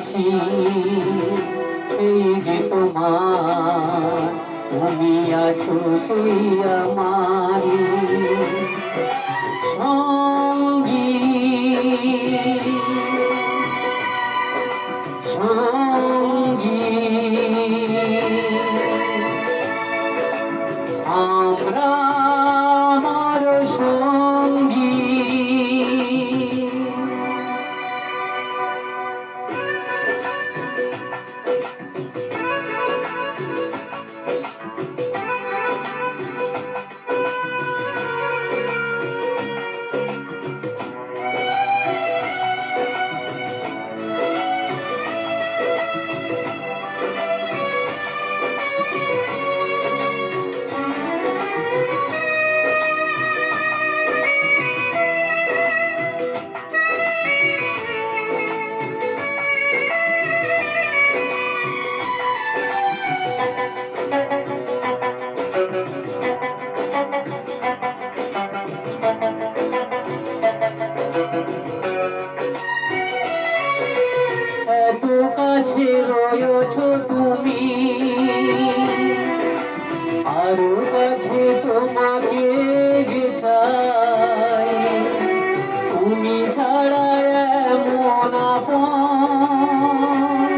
আছি সেই যে তোমার, তুমি আছো সেই আমারি সঙ্গী সঙ্গী। আমরা আমার সঙ্গী। এত কাছে রয়েছো তুমি, আরো কাছে তোমাকে যে চাই, তুমি ছাড়া এমন আপন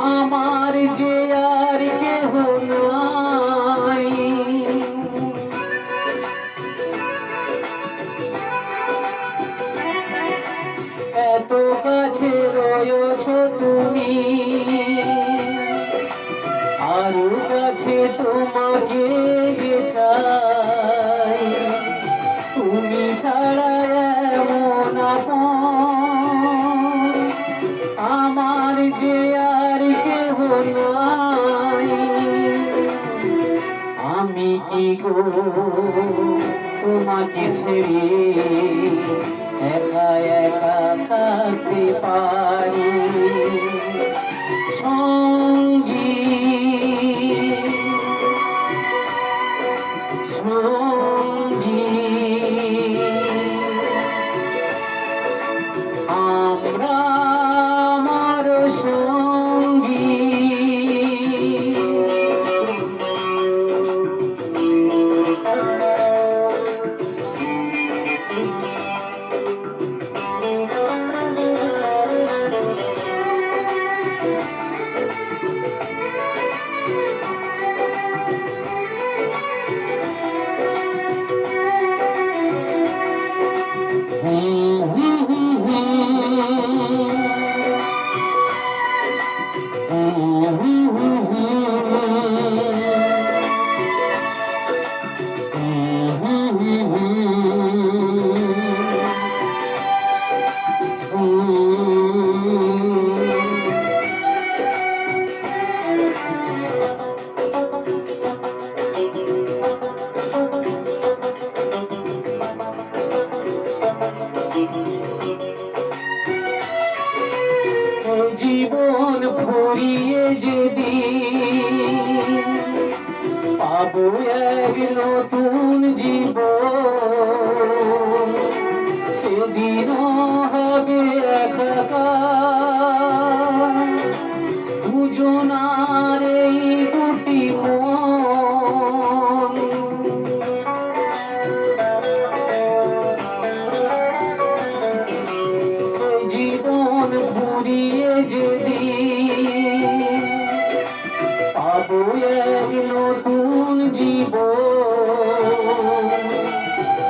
আমার যে আর কেহ নাই। এত কাছে রয়েছো তুমি, আরো কাছে তোমাকে যে চাই, তুমি ছাড়া এমন আপন আমার যে আর কেহ নাই। আমি কি গো তোমাকে ছেড়ে একা একা থাকতে পারি সঙ্গী সঙ্গী। আমরা আমার সঙ্গী। জীবন ফুরিয়ে যেদিন পাবো এক নতুন জীবন, সেদিনও হবে একাকার দুজনার এই দুটি মন। জীবন ফুরিয়ে যেদিন পাবো এক নতুন জীবন,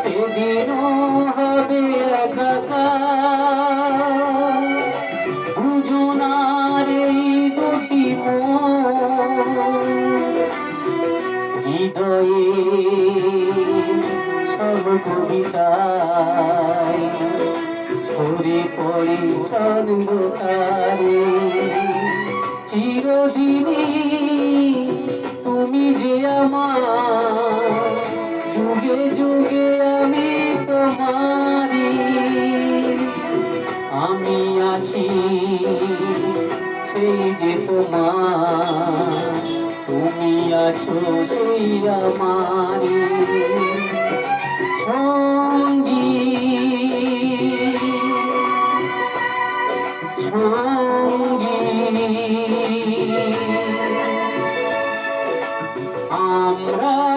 সেদিনও হবে একাকার দুজনার এই দুটি মন। হৃদয়ে সব কবিতায় ঝরে পড়ে ছন্দ তারে, চিরদিনই তুমি যে আমার, যুগে যুগে আমি তোমারি। আমি আছি সেই যে তোমার, তুমি আছো সেই আমারি সঙ্গী সঙ্গী। আমরা